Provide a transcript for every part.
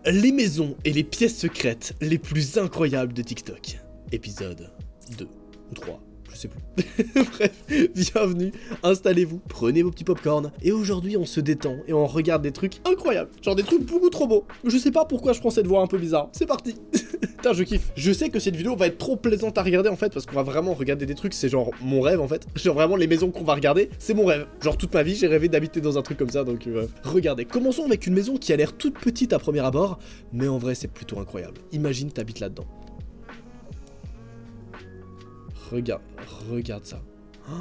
Les maisons et les pièces secrètes les plus incroyables de TikTok. Épisode 2 ou 3, je sais plus. Bref, bienvenue, installez-vous, prenez vos petits popcorn. Et aujourd'hui on se détend et on regarde des trucs incroyables. Genre des trucs beaucoup trop beaux. Je sais pas pourquoi je prends cette voix un peu bizarre. C'est parti. Putain, je kiffe. Je sais que cette vidéo va être trop plaisante à regarder en fait, parce qu'on va vraiment regarder des trucs, c'est genre mon rêve en fait. Genre vraiment les maisons qu'on va regarder, c'est mon rêve. Genre toute ma vie j'ai rêvé d'habiter dans un truc comme ça, donc regardez. Commençons avec une maison qui a l'air toute petite à premier abord, mais en vrai c'est plutôt incroyable. Imagine t'habites là-dedans. Regarde ça. Oh,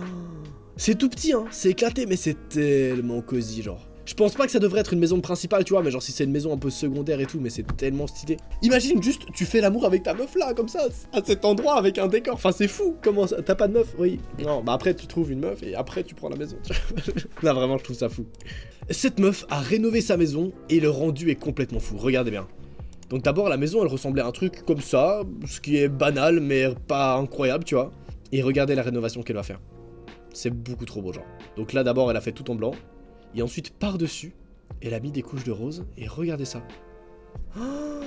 c'est tout petit hein, c'est éclaté mais c'est tellement cosy genre. Je pense pas que ça devrait être une maison principale, tu vois, mais genre si c'est une maison un peu secondaire et tout, mais c'est tellement stylé. Imagine juste, tu fais l'amour avec ta meuf là, comme ça, à cet endroit, avec un décor. Enfin, c'est fou. Comment ça? T'as pas de meuf? Oui. Non, bah après, tu trouves une meuf et après, tu prends la maison. Là, vraiment, je trouve ça fou. Cette meuf a rénové sa maison et le rendu est complètement fou. Regardez bien. Donc d'abord, la maison, elle ressemblait à un truc comme ça, ce qui est banal, mais pas incroyable, tu vois. Et regardez la rénovation qu'elle va faire. C'est beaucoup trop beau, genre. Donc là, d'abord, elle a fait tout en blanc. Et ensuite, par-dessus, elle a mis des couches de rose. Et regardez ça. Oh,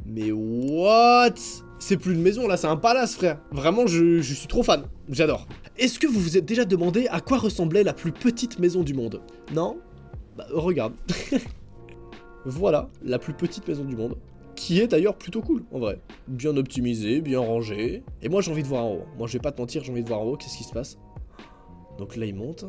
mais what? C'est plus une maison, là, c'est un palace, frère. Vraiment, je suis trop fan. J'adore. Est-ce que vous vous êtes déjà demandé à quoi ressemblait la plus petite maison du monde? Non? Bah, regarde. Voilà, la plus petite maison du monde. Qui est d'ailleurs plutôt cool, en vrai. Bien optimisée, bien rangée. Et moi, j'ai envie de voir en haut. Moi, je vais pas te mentir, j'ai envie de voir en haut. Qu'est-ce qui se passe? Donc là, il monte.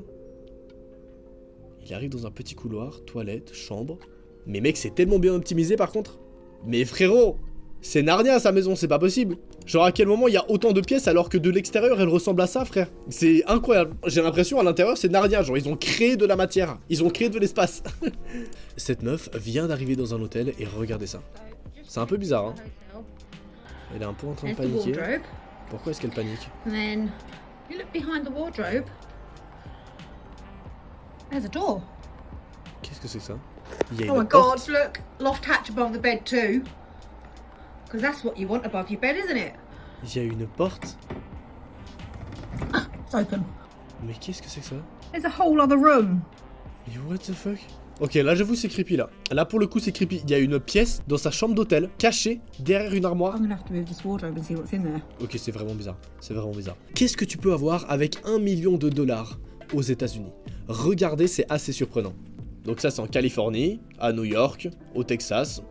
Il arrive dans un petit couloir, toilette, chambre. Mais mec, c'est tellement bien optimisé par contre. Mais frérot, c'est Narnia sa maison, c'est pas possible. Genre à quel moment il y a autant de pièces alors que de l'extérieur elle ressemble à ça, frère? C'est incroyable. J'ai l'impression à l'intérieur c'est Narnia, genre ils ont créé de la matière, ils ont créé de l'espace. Cette meuf vient d'arriver dans un hôtel et regardez ça. C'est un peu bizarre, hein. Elle est un peu en train de paniquer. Pourquoi est-ce qu'elle panique? There's a door. Qu'est-ce que c'est que ça? Il y a Oh une my porte. god, look. Loft hatch above the bed too. Because that's what you want above your bed, isn't it? Il y a une porte. It's open. Mais qu'est-ce que c'est que ça? There's a whole other room. Mais what the fuck? Ok, là j'avoue c'est creepy là. Là pour le coup c'est creepy. Il y a une pièce dans sa chambre d'hôtel, cachée derrière une armoire. I'm gonna have to move this wardrobe and see what's in there. Ok, c'est vraiment bizarre. C'est vraiment bizarre. Qu'est-ce que tu peux avoir avec 1 million de dollars aux États-Unis? Regardez, c'est assez surprenant. Donc ça c'est en Californie, à New York, au Texas,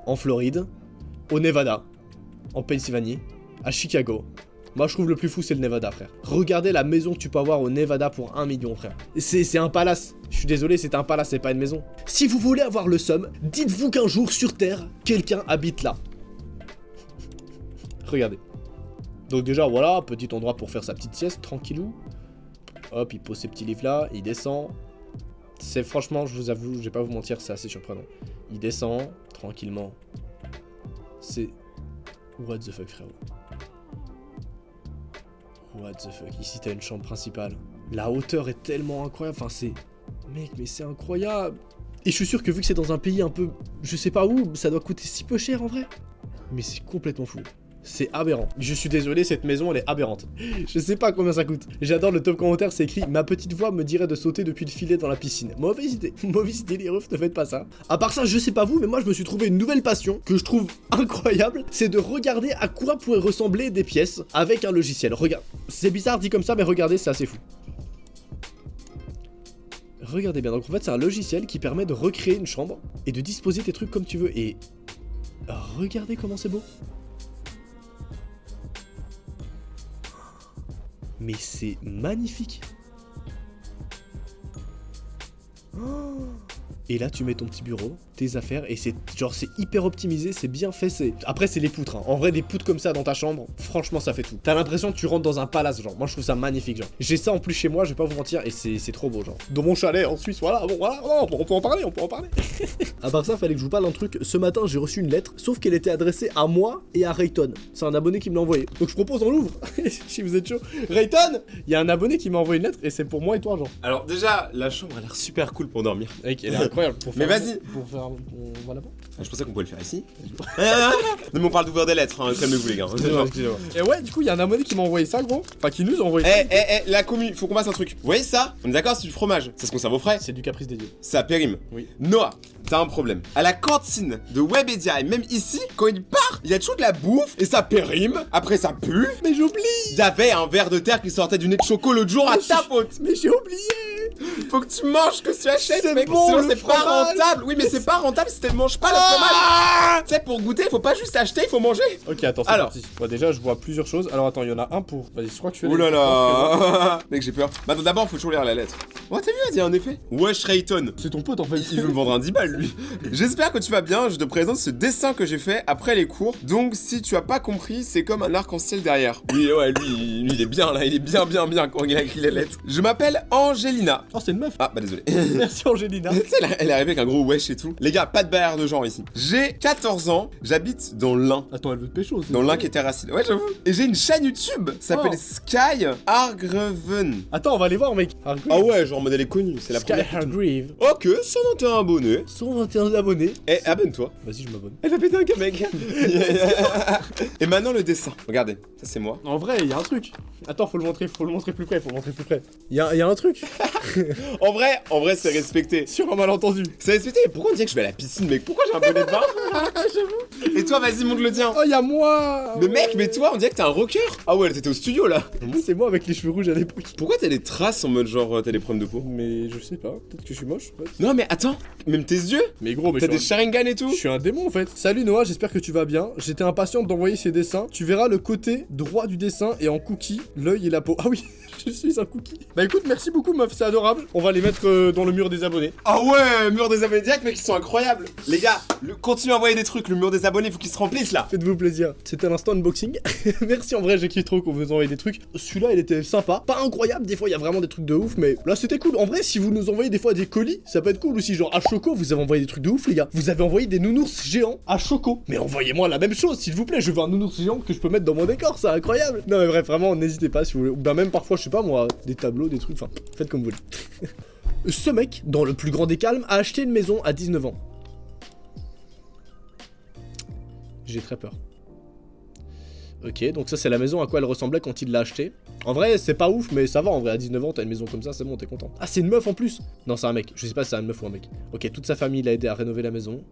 en Floride, au Nevada, en Pennsylvanie, à Chicago. Moi je trouve le plus fou c'est le Nevada, frère. Regardez la maison que tu peux avoir au Nevada pour 1 million, frère. C'est un palace. Je suis désolé, c'est un palace, c'est pas une maison. Si vous voulez avoir le somme, dites-vous qu'un jour sur Terre, quelqu'un habite là. Regardez. Donc déjà voilà, petit endroit pour faire sa petite sieste, tranquillou. Hop, il pose ses petits livres là, il descend. C'est franchement, je vous avoue, je vais pas vous mentir, c'est assez surprenant. Il descend, tranquillement. C'est... What the fuck, frérot? What the fuck? Ici, t'as une chambre principale. La hauteur est tellement incroyable, enfin c'est... Mec, mais c'est incroyable! Et je suis sûr que vu que c'est dans un pays un peu... Je sais pas où, ça doit coûter si peu cher en vrai. Mais c'est complètement fou. C'est aberrant. Je suis désolé, cette maison elle est aberrante. Je sais pas combien ça coûte. J'adore le top commentaire, c'est écrit: ma petite voix me dirait de sauter depuis le filet dans la piscine. Mauvaise idée. Mauvaise idée les refs, ne faites pas ça. À part ça, je sais pas vous, mais moi je me suis trouvé une nouvelle passion que je trouve incroyable. C'est de regarder à quoi pourraient ressembler des pièces avec un logiciel. Regarde. C'est bizarre dit comme ça, mais regardez, c'est assez fou. Regardez bien, donc en fait c'est un logiciel qui permet de recréer une chambre et de disposer tes trucs comme tu veux. Et regardez comment c'est beau. Mais c'est magnifique. Oh. Et là tu mets ton petit bureau, tes affaires, et c'est genre c'est hyper optimisé, c'est bien fait, c'est... Après c'est les poutres, hein. En vrai des poutres comme ça dans ta chambre, franchement ça fait tout. T'as l'impression que tu rentres dans un palace, genre, moi je trouve ça magnifique, genre. J'ai ça en plus chez moi, je vais pas vous mentir, et c'est trop beau, genre. Dans mon chalet en Suisse, voilà, bon voilà, on peut en parler, À part ça, fallait que je vous parle d'un truc, ce matin j'ai reçu une lettre, sauf qu'elle était adressée à moi et à Rayton. C'est un abonné qui me l'a envoyé. Donc je propose on l'ouvre, si vous êtes chaud. Rayton, il y a un abonné qui m'a envoyé une lettre, et c'est pour moi et toi, genre. Alors déjà, la chambre a l'air super cool pour dormir. Mec, elle est incroyable. Mais vas-y. Pour faire... On va là-bas. Je pensais qu'on pouvait le faire ici. Non mais on parle d'ouvrir des lettres, hein. Calmez-vous les gars. Excusez-moi. Et ouais, du coup, il y a un abonné qui m'a envoyé ça, gros. Enfin, qui nous a envoyé ça. La commu, faut qu'on fasse un truc. Vous voyez ça? On est d'accord, c'est du fromage. C'est ce qu'on serve aux frais. C'est du caprice des dieux. Ça périme. Oui. Noah, t'as un problème. À la cantine de Webedia et même ici, quand il part, il y a toujours de la bouffe et ça périme. Après ça pue. Mais j'oublie. Il y avait un verre de terre qui sortait du nez de choco l'autre jour à ta faute. Mais j'ai oublié. Faut que tu manges, que tu achètes, C'est mec. bon, sinon le c'est pas fromage. rentable. Oui, mais c'est pas rentable si tu ne manges pas le fromage. Tu sais, pour goûter, faut pas juste acheter, il faut manger. Ok, attends, c'est parti. Bon, déjà, je vois plusieurs choses. Alors, attends, il y en a un pour. Vas-y, je crois que je fais. Ouh là là. Mec, j'ai peur. Bah, d'abord, faut toujours lire la lettre. Oh, t'as vu, il y a un effet. Wesh Rayton. C'est ton pote en fait. Il veut me vendre un 10 balles, lui. J'espère que tu vas bien. Je te présente ce dessin que j'ai fait après les cours. Donc, si tu as pas compris, c'est comme un arc-en-ciel derrière. Oui, ouais, lui, il est bien là. Il est bien quand il a écrit les lettres. Je m'appelle Angelina. Oh, c'est une meuf. Ah, bah désolé. Merci Angelina. Tu sais, elle est arrivée avec un gros wesh et tout. Les gars, pas de barrière de genre ici. J'ai 14 ans, j'habite dans l'Ain. Attends, elle veut te pécho. Dans l'Ain qui est terracide. Ouais, j'avoue. Et j'ai une chaîne YouTube. Ça s'appelle Sky Hargreaven. Attends, on va aller voir, mec. Ah ouais, genre modèle est connu. C'est la Sky première. Hargreave. Ok, 121 abonnés. 121 abonnés. Eh, abonne-toi. Vas-y, je m'abonne. Elle va péter un câble, mec. Et maintenant le dessin. Regardez, ça c'est moi. En vrai, il y a un truc. Attends, faut le montrer plus près, Il y a un truc. En vrai, c'est respecté. Sur un malentendu. C'est respecté. Pourquoi on dirait que je vais à la piscine, mec? Pourquoi j'ai un bonnet de bain? J'avoue. Et toi, vas-y, montre le tien. Oh, y a moi. Mais mec, mais toi, on dirait que t'es un rocker. Ah ouais, t'étais au studio là. C'est moi avec les cheveux rouges à l'époque. Pourquoi t'as des traces en mode genre t'as des problèmes de peau? Mais je sais pas, peut-être que je suis moche. En fait. Non mais attends, même tes yeux. Mais gros, mais T'as des Sharingan et tout. Je suis un démon en fait. Salut Noah, j'espère que tu vas bien. J'étais impatiente d'envoyer ces dessins. Tu verras le côté droit du dessin et en cookie, l'œil et la peau. Ah oui, je suis un cookie. Bah écoute, merci beaucoup meuf, c'est adorable. On va les mettre dans le mur des abonnés. Ah ouais, mur des abonnés direct, mec, ils sont incroyables. Les gars, continuez à envoyer des trucs, le mur des abonnés, faut qu'il se remplisse là. Faites-vous plaisir. C'était l'instant unboxing. Merci en vrai, j'ai kiffé trop qu'on vous envoie des trucs. Celui-là, il était sympa. Pas incroyable, des fois, il y a vraiment des trucs de ouf, mais là, c'était cool. En vrai, si vous nous envoyez des fois des colis, ça peut être cool aussi. Genre à Choco, vous avez envoyé des trucs de ouf, les gars. Vous avez envoyé des nounours géants à Choco. Mais envoyez-moi la même chose, s'il vous plaît. Je veux un nounours géant que je peux mettre dans mon décor, c'est incroyable. Non, mais bref, vraiment, n'hésitez pas si vous voulez. Ou bien même parfois, je sais pas moi, des tableaux, des trucs. Enfin, faites comme vous voulez. Ce mec, dans le plus grand des calmes, a acheté une maison à 19 ans. J'ai très peur. Ok, donc ça c'est la maison à quoi elle ressemblait quand il l'a acheté. En vrai, c'est pas ouf, mais ça va en vrai. À 19 ans, t'as une maison comme ça, c'est bon, t'es content. Ah, c'est une meuf en plus. Non, c'est un mec. Je sais pas si c'est une meuf ou un mec. Ok, toute sa famille l'a aidé à rénover la maison.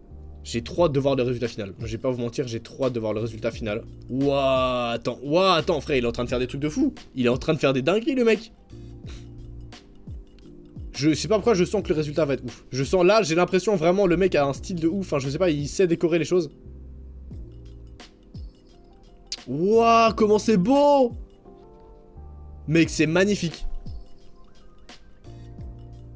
J'ai trop hâte de voir le résultat final. Je vais pas vous mentir, j'ai trop hâte de voir le résultat final. Ouah, attends, frère, il est en train de faire des trucs de fou. Il est en train de faire des dingueries, le mec. Je sais pas pourquoi je sens que le résultat va être ouf. Je sens là, j'ai l'impression vraiment le mec a un style de ouf. Enfin, je sais pas, il sait décorer les choses. Waouh, comment c'est beau! Mec, c'est magnifique.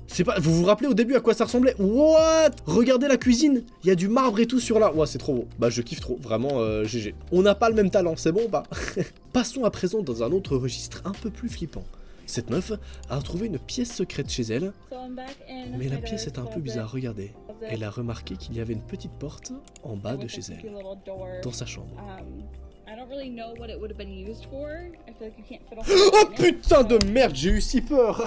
C'est pas... Vous vous rappelez au début à quoi ça ressemblait? What? Regardez la cuisine. Il y a du marbre et tout sur là. Ouah, c'est trop beau. Bah, je kiffe trop. Vraiment, GG. On n'a pas le même talent, c'est bon ou pas? Passons à présent dans un autre registre un peu plus flippant. Cette meuf a retrouvé une pièce secrète chez elle. Mais la pièce est un peu bizarre, regardez. Elle a remarqué qu'il y avait une petite porte en bas de chez elle. Dans sa chambre. Oh putain de merde, j'ai eu si peur.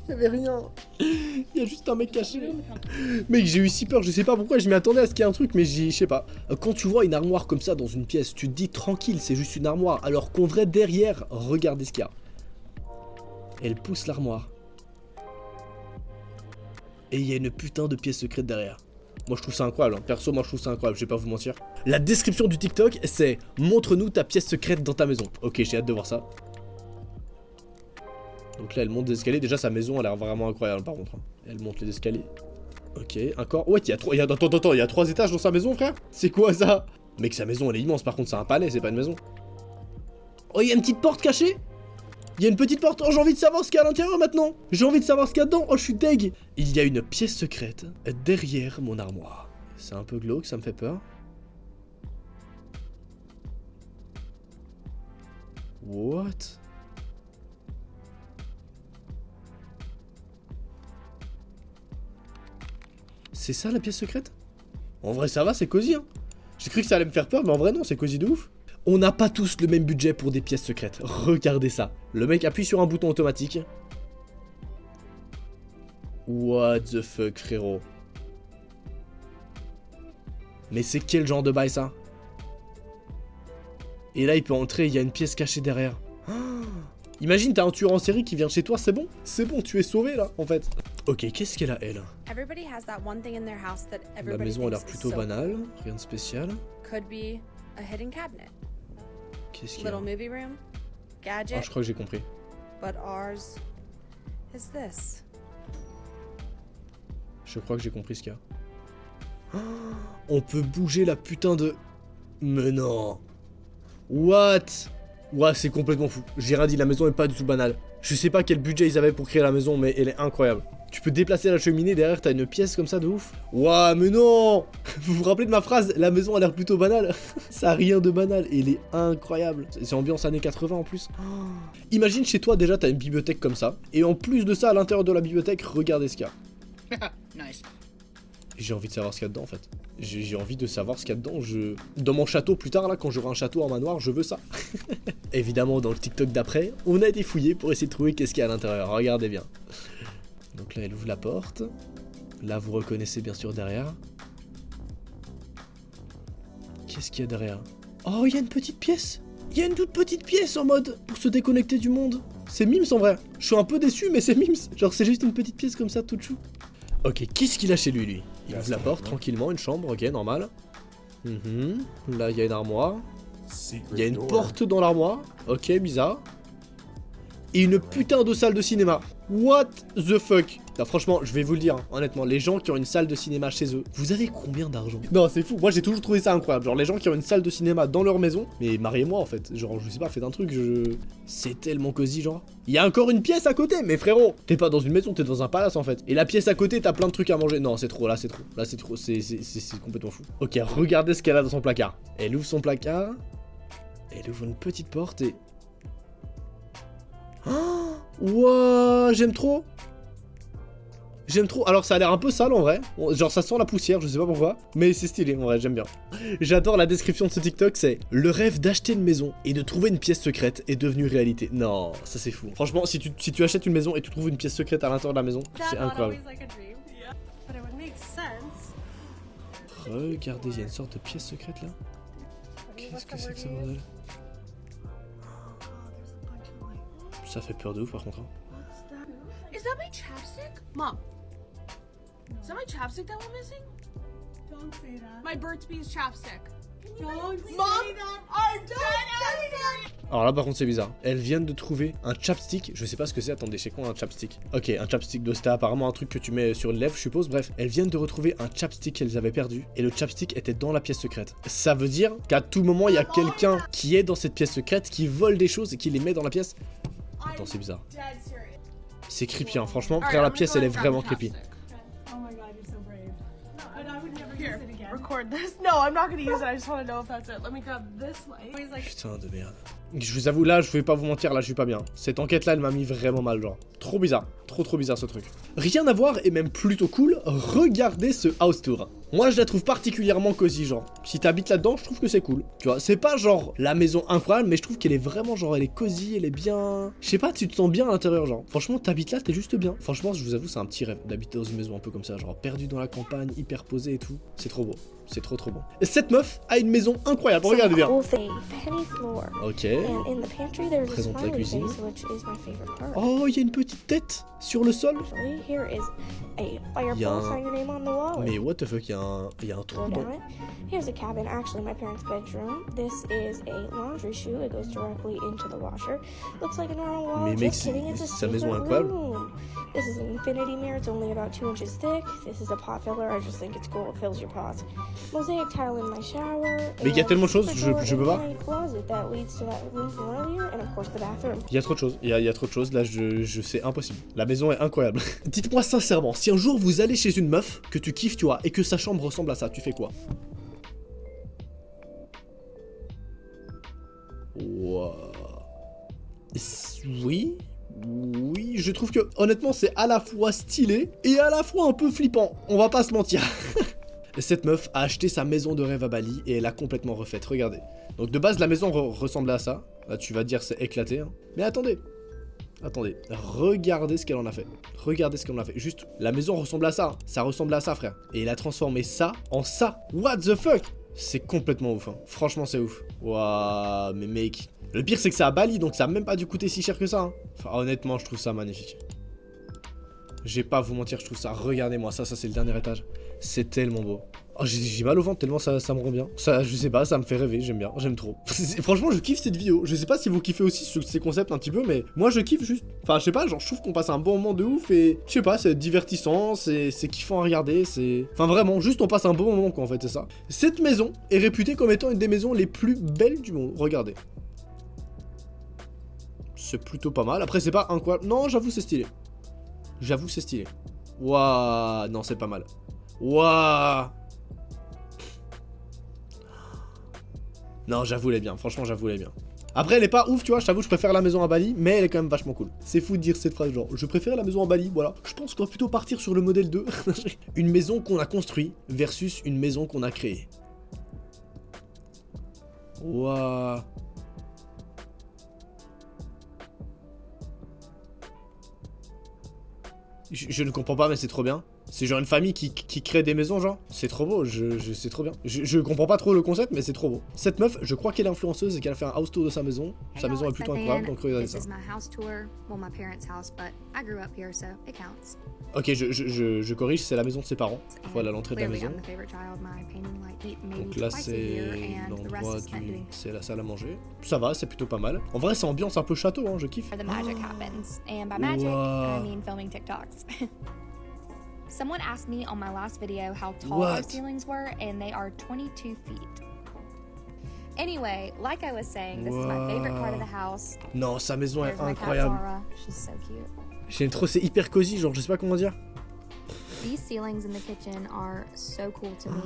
Y'avait rien. Il y a juste un mec caché. Mec, j'ai eu si peur, je sais pas pourquoi, je m'y attendais à ce qu'il y ait un truc, mais je sais pas. Quand tu vois une armoire comme ça dans une pièce, tu te dis tranquille, c'est juste une armoire. Alors qu'en vrai, derrière, regardez ce qu'il y a. Elle pousse l'armoire. Et il y a une putain de pièce secrète derrière. Moi je trouve ça incroyable, hein. Perso moi je trouve ça incroyable, je vais pas vous mentir. La description du TikTok c'est « Montre-nous ta pièce secrète dans ta maison ». Ok, j'ai hâte de voir ça. Donc là elle monte des escaliers, déjà sa maison a l'air vraiment incroyable par contre. Elle monte les escaliers. Ok, encore. Ouais, attends, il y a 3 étages dans sa maison frère. C'est quoi ça? Mec, sa maison elle est immense, par contre c'est un palais, c'est pas une maison. Oh, il y a une petite porte cachée. Il y a une petite porte, oh j'ai envie de savoir ce qu'il y a à l'intérieur maintenant. J'ai envie de savoir ce qu'il y a dedans, oh je suis deg. Il y a une pièce secrète derrière mon armoire. C'est un peu glauque, ça me fait peur. What? C'est ça la pièce secrète? En vrai ça va, c'est cosy hein. J'ai cru que ça allait me faire peur, mais en vrai non, c'est cosy de ouf. On n'a pas tous le même budget pour des pièces secrètes. Regardez ça. Le mec appuie sur un bouton automatique. What the fuck, frérot. Mais c'est quel genre de bail ça? Et là il peut entrer, il y a une pièce cachée derrière. Oh, imagine t'as un tueur en série qui vient chez toi, c'est bon? C'est bon, tu es sauvé là en fait. Ok, qu'est-ce qu'elle a elle? La maison a l'air plutôt banale, rien de spécial. Qu'est-ce qu'il y a? Ah, je crois que j'ai compris. Je crois que j'ai compris ce qu'il y a. Oh, on peut bouger la putain de... Mais non. What? Ouais, c'est complètement fou. J'ai rien dit, la maison est pas du tout banale. Je sais pas quel budget ils avaient pour créer la maison, mais elle est incroyable. Tu peux déplacer la cheminée, derrière t'as une pièce comme ça de ouf. Ouah, mais non. Vous vous rappelez de ma phrase? La maison a l'air plutôt banale. Ça a rien de banal, et elle est incroyable. C'est ambiance années 80 en plus. Oh. Imagine chez toi déjà t'as une bibliothèque comme ça, et en plus de ça, à l'intérieur de la bibliothèque, regardez ce qu'il y a. Nice. J'ai envie de savoir ce qu'il y a dedans en fait. J'ai envie de savoir ce qu'il y a dedans. Dans mon château plus tard, là, quand j'aurai un château en manoir, je veux ça. Évidemment, dans le TikTok d'après, on a été fouillé pour essayer de trouver qu'est-ce qu'il y a à l'intérieur. Regardez bien. Donc là, elle ouvre la porte. Là, vous reconnaissez bien sûr derrière. Qu'est-ce qu'il y a derrière? Oh, il y a une petite pièce. Il y a une toute petite pièce en mode pour se déconnecter du monde. C'est Mims en vrai. Je suis un peu déçu, mais c'est Mims. Genre, c'est juste une petite pièce comme ça, toute chou. Ok, qu'est-ce qu'il a chez lui? Il ouvre la porte tranquillement, une chambre, ok, normal. Là, il y a une armoire. Il y a une porte dans l'armoire. Ok, bizarre. Et une putain de salle de cinéma. What the fuck? Non, franchement, je vais vous le dire, hein, honnêtement, les gens qui ont une salle de cinéma chez eux, vous avez combien d'argent? Non, c'est fou, moi j'ai toujours trouvé ça incroyable. Genre, les gens qui ont une salle de cinéma dans leur maison, mais mariez-moi en fait. Genre, je sais pas, faites un truc, c'est tellement cosy, genre. Il y a encore une pièce à côté, mais frérot, t'es pas dans une maison, t'es dans un palace en fait. Et la pièce à côté, t'as plein de trucs à manger. Non, c'est trop, là c'est trop. Là c'est trop, c'est complètement fou. Ok, regardez ce qu'elle a dans son placard. Elle ouvre son placard. Elle ouvre une petite porte et... Oh, wow, j'aime trop. J'aime trop. Alors ça a l'air un peu sale en vrai. Genre ça sent la poussière, je sais pas pourquoi. Mais c'est stylé en vrai, j'aime bien. J'adore la description de ce TikTok, c'est « Le rêve d'acheter une maison et de trouver une pièce secrète est devenu réalité. » Non, ça c'est fou. Franchement, si tu achètes une maison et tu trouves une pièce secrète à l'intérieur de la maison, c'est incroyable. Regardez, il y a une sorte de pièce secrète là. Qu'est-ce que c'est que ce bordel? Ça fait peur de ouf par contre. Is that my chapstick? Mom. Is that my chapstick that we're missing? Don't say that. My Burt's Bees chapstick. Don't Mom, say that. I'm dead. Alors là par contre c'est bizarre. Elles viennent de trouver un chapstick. Je sais pas ce que c'est, attendez, c'est quoi un chapstick? Ok, un chapstick de c'était apparemment un truc que tu mets sur une lèvre, je suppose. Bref, elles viennent de retrouver un chapstick qu'elles avaient perdu. Et le chapstick était dans la pièce secrète. Ça veut dire qu'à tout moment il y a quelqu'un qui est dans cette pièce secrète, qui vole des choses et qui les met dans la pièce. Attends, c'est bizarre. C'est creepy, hein. Franchement, frère, la pièce elle est vraiment creepy. Oh my god, you're so brave. But I would never use Here, it again. record this. No, I'm not gonna use it. I just want to know if that's it. Let me grab this light. He's like, Putain de merde. Je vous avoue, là, je vais pas vous mentir, là, je suis pas bien. Cette enquête-là, elle m'a mis vraiment mal, genre. Trop bizarre. Trop bizarre, ce truc. Rien à voir, et même plutôt cool, regardez ce house tour. Moi, je la trouve particulièrement cosy, genre. Si t'habites là-dedans, je trouve que c'est cool. Tu vois, c'est pas genre la maison incroyable, mais je trouve qu'elle est vraiment, genre, elle est cosy, elle est bien... Je sais pas, tu te sens bien à l'intérieur, genre. Franchement, t'habites là, t'es juste bien. Franchement, je vous avoue, c'est un petit rêve d'habiter dans une maison un peu comme ça, genre, perdu dans la campagne, hyper posé et tout. C'est trop beau. C'est trop bon. Et cette meuf a une maison incroyable, regardez bien. Ok. Présente la cuisine. Oh, il y a une petite tête sur le sol. Il y a un... Mais what the fuck, il y a un trou dedans. Here's a cabin, actually my parents' bedroom. This is a laundry chute. It goes directly into the washer. Looks like a normal wall. Mais mec, Just kidding, it's a sa maison secret incroyable. room. This is an infinity mirror. It's only about 2 inches thick. This is a pot filler. I just think it's cool. It fills your pots. Mosaic tile in my shower. Mais il y a tellement de choses, je peux pas. Closet that leads to that room from earlier, and of course the bathroom. Il y a trop de choses, il y a trop de choses, là je c'est impossible. La maison est incroyable. Dites-moi sincèrement, si un jour vous allez chez une meuf que tu kiffes, tu vois, et que sa chambre ressemble à ça, tu fais quoi? Wow. Oui, je trouve que honnêtement c'est à la fois stylé et à la fois un peu flippant, on va pas se mentir. Cette meuf a acheté sa maison de rêve à Bali et elle l'a complètement refaite, regardez. Donc de base la maison ressemblait à ça, là tu vas dire c'est éclaté, hein. Mais attendez, Attendez, regardez ce qu'elle en a fait. Regardez ce qu'elle en a fait. Juste, la maison ressemble à ça. Hein. Ça ressemble à ça, frère. Et il a transformé ça en ça. What the fuck? C'est complètement ouf. Hein. Franchement, c'est ouf. Waouh, mais mec. Le pire, c'est que c'est à Bali, donc ça a même pas dû coûter si cher que ça. Hein. Enfin, honnêtement, je trouve ça magnifique. Je vais pas vous mentir, je trouve ça. Regardez-moi, ça c'est le dernier étage. C'est tellement beau. Oh, j'ai mal au ventre tellement ça me rend bien. Ça, je sais pas, ça me fait rêver, j'aime bien, j'aime trop. Franchement, je kiffe cette vidéo. Je sais pas si vous kiffez aussi ces concepts un petit peu, mais moi je kiffe juste. Enfin, je sais pas, genre je trouve qu'on passe un bon moment de ouf et je sais pas, c'est divertissant, c'est kiffant à regarder, c'est. Enfin, vraiment, juste on passe un bon moment quoi en fait, c'est ça. Cette maison est réputée comme étant une des maisons les plus belles du monde. Regardez. C'est plutôt pas mal. Après, c'est pas incroyable. Non, j'avoue, c'est stylé. J'avoue, c'est stylé. Waouh, non, c'est pas mal. Waouh. Non, j'avoue, elle est bien. Franchement, j'avoue, elle est bien. Après, elle est pas ouf, tu vois. Je t'avoue, je préfère la maison à Bali, mais elle est quand même vachement cool. C'est fou de dire cette phrase, genre, je préfère la maison à Bali, voilà. Je pense qu'on va plutôt partir sur le modèle 2. Une maison qu'on a construite versus une maison qu'on a créée. Waouh. Je ne comprends pas, mais c'est trop bien. C'est genre une famille qui crée des maisons, genre. C'est trop beau, c'est trop bien. Je comprends pas trop le concept, mais c'est trop beau. Cette meuf, je crois qu'elle est influenceuse et qu'elle a fait un house tour de sa maison. Sa maison est plutôt incroyable, donc regardez ça. Ok, je corrige, c'est la maison de ses parents. Voilà l'entrée de la maison. Donc là, c'est l'endroit du... C'est la salle à manger. Ça va, c'est plutôt pas mal. En vrai, c'est ambiance un peu château, hein, je kiffe. Someone asked me on my last video how tall our ceilings were, and they are 22 feet. Anyway, like I was saying, this is my favorite part of the house. Non, sa maison est There's my cat incroyable. Zara. She's so cute. J'aime trop, c'est hyper cosy, genre je sais pas comment dire. These ceilings in the kitchen are so cool to me.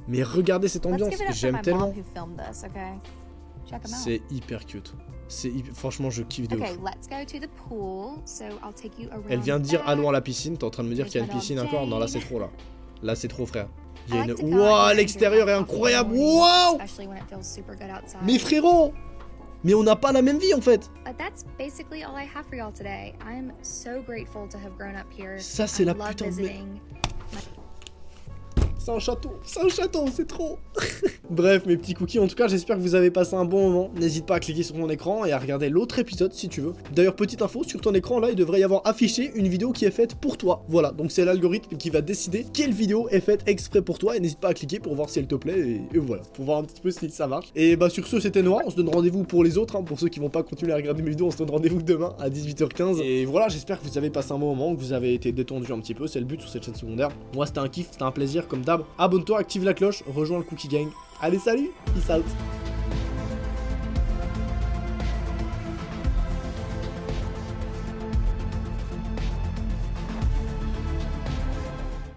Mais regardez cette Let's ambiance, give it up for j'aime my tellement. mom who filmed this, okay? Check 'em out. C'est hyper cute. Franchement, je kiffe de Okay, ouf. let's go to the pool. So I'll take you around. Elle vient de dire back. allons à la piscine, t'es en train de me dire qu'il y a une There's my piscine dog encore? Non, là c'est Jade. trop là. Là c'est trop frère. Il y a I like to une... come out Wouah, here l'extérieur est and drink incroyable. coffee in the morning, Waouh. especially when it feels super good outside. Mais frérot, mais on n'a pas la même vie en fait. But that's basically all I have for y'all today. I'm so grateful to have grown up here. Ça, c'est I la love putain de visiting. C'est un château, c'est trop. Bref, mes petits cookies, en tout cas, j'espère que vous avez passé un bon moment. N'hésite pas à cliquer sur mon écran et à regarder l'autre épisode si tu veux. D'ailleurs, petite info, sur ton écran, là, il devrait y avoir affiché une vidéo qui est faite pour toi. Voilà, donc c'est l'algorithme qui va décider quelle vidéo est faite exprès pour toi. Et n'hésite pas à cliquer pour voir si elle te plaît. Et voilà, pour voir un petit peu si ça marche. Et bah, sur ce, c'était Noah. On se donne rendez-vous pour les autres. Hein, pour ceux qui vont pas continuer à regarder mes vidéos, on se donne rendez-vous demain à 18h15. Et voilà, j'espère que vous avez passé un bon moment, que vous avez été détendu un petit peu. C'est le but sur cette chaîne secondaire. Moi, c'était un kiff, c'était un plaisir, comme d'hab. Abonne-toi, active la cloche, rejoins le Cookie Gang. Allez, salut, peace out.